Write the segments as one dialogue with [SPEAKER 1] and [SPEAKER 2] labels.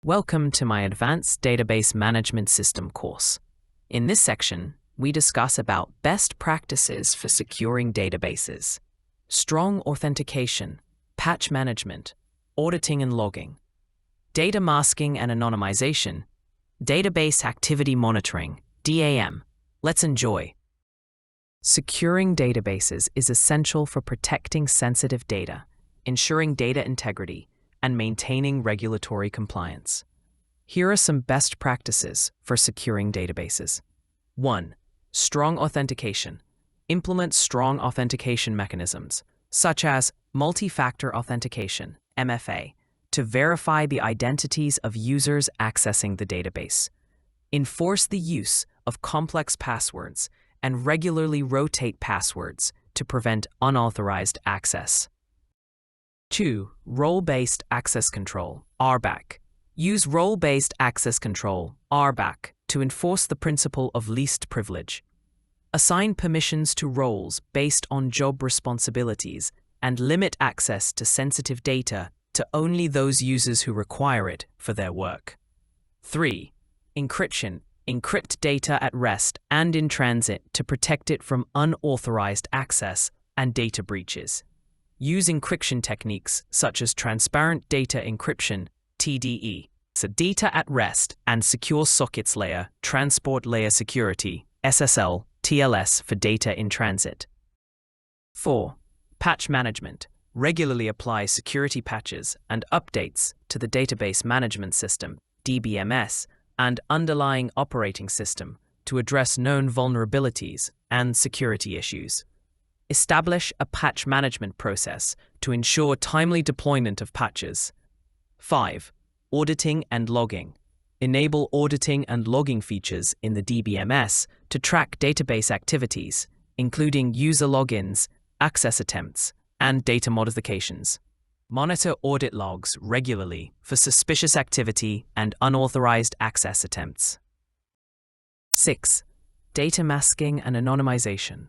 [SPEAKER 1] Welcome to my Advanced Database Management System course. In this section, we discuss about best practices for securing databases, strong authentication, patch management, auditing and logging, data masking and anonymization, database activity monitoring, DAM. Let's enjoy. Securing databases is essential for protecting sensitive data, ensuring data integrity, and maintaining regulatory compliance. Here are some best practices for securing databases. 1. Strong authentication. Implement strong authentication mechanisms, such as multi-factor authentication, MFA, to verify the identities of users accessing the database. Enforce the use of complex passwords and regularly rotate passwords to prevent unauthorized access. 2. Role-based access control, RBAC. Use role-based access control, RBAC, to enforce the principle of least privilege. Assign permissions to roles based on job responsibilities and limit access to sensitive data to only those users who require it for their work. 3. Encryption. Encrypt data at rest and in transit to protect it from unauthorized access and data breaches. Use encryption techniques such as transparent data encryption, TDE, so data at rest and secure sockets layer, transport layer security, SSL, TLS for data in transit. 4. Patch management. Regularly apply security patches and updates to the database management system, DBMS, and underlying operating system to address known vulnerabilities and security issues. Establish a patch management process to ensure timely deployment of patches. 5. Auditing and logging. Enable auditing and logging features in the DBMS to track database activities, including user logins, access attempts, and data modifications. Monitor audit logs regularly for suspicious activity and unauthorized access attempts. 6. Data masking and anonymization.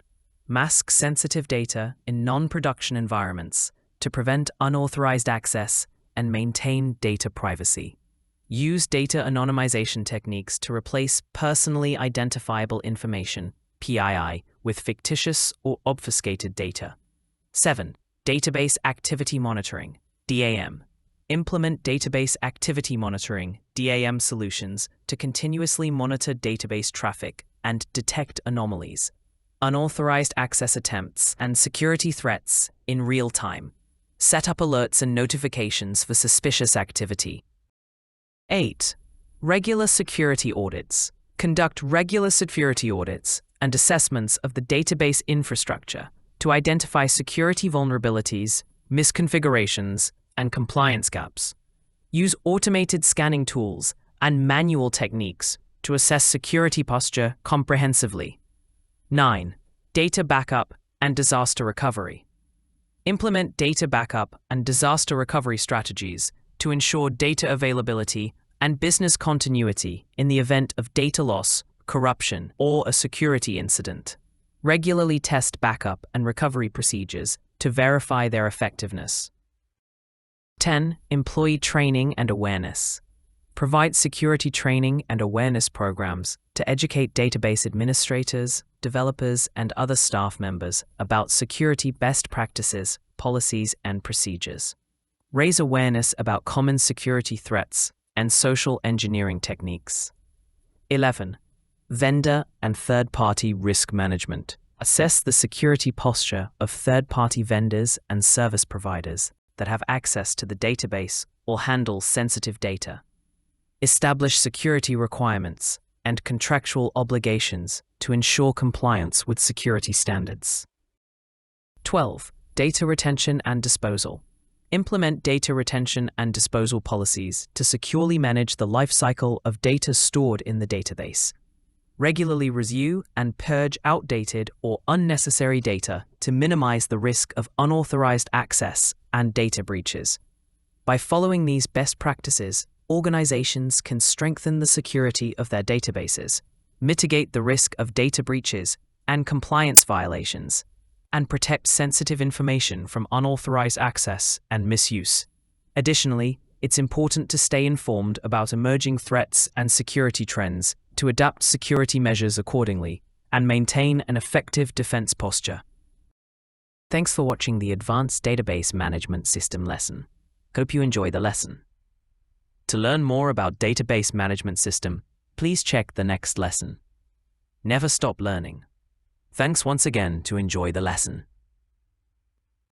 [SPEAKER 1] Mask sensitive data in non-production environments to prevent unauthorized access and maintain data privacy. Use data anonymization techniques to replace personally identifiable information, PII, with fictitious or obfuscated data. 7. Database activity monitoring, DAM. Implement database activity monitoring, DAM solutions to continuously monitor database traffic and detect anomalies, unauthorized access attempts, and security threats in real time. Set up alerts and notifications for suspicious activity. 8. Regular security audits. Conduct regular security audits and assessments of the database infrastructure to identify security vulnerabilities, misconfigurations, and compliance gaps. Use automated scanning tools and manual techniques to assess security posture comprehensively. 9. Data backup and disaster recovery. Implement data backup and disaster recovery strategies to ensure data availability and business continuity in the event of data loss, corruption, or a security incident. Regularly test backup and recovery procedures to verify their effectiveness. 10. Employee training and awareness. Provide security training and awareness programs to educate database administrators, developers, and other staff members about security best practices, policies, and procedures. Raise awareness about common security threats and social engineering techniques. 11. Vendor and third-party risk management. Assess the security posture of third-party vendors and service providers that have access to the database or handle sensitive data. Establish security requirements and contractual obligations to ensure compliance with security standards. 12. Data retention and disposal. Implement data retention and disposal policies to securely manage the lifecycle of data stored in the database. Regularly review and purge outdated or unnecessary data to minimize the risk of unauthorized access and data breaches. By following these best practices, organizations can strengthen the security of their databases, mitigate the risk of data breaches and compliance violations, and protect sensitive information from unauthorized access and misuse. Additionally, it's important to stay informed about emerging threats and security trends to adapt security measures accordingly and maintain an effective defense posture. Thanks for watching the Advanced Database Management System lesson. Hope you enjoy the lesson. To learn more about Database Management System, please check the next lesson. Never stop learning. Thanks once again to enjoy the lesson.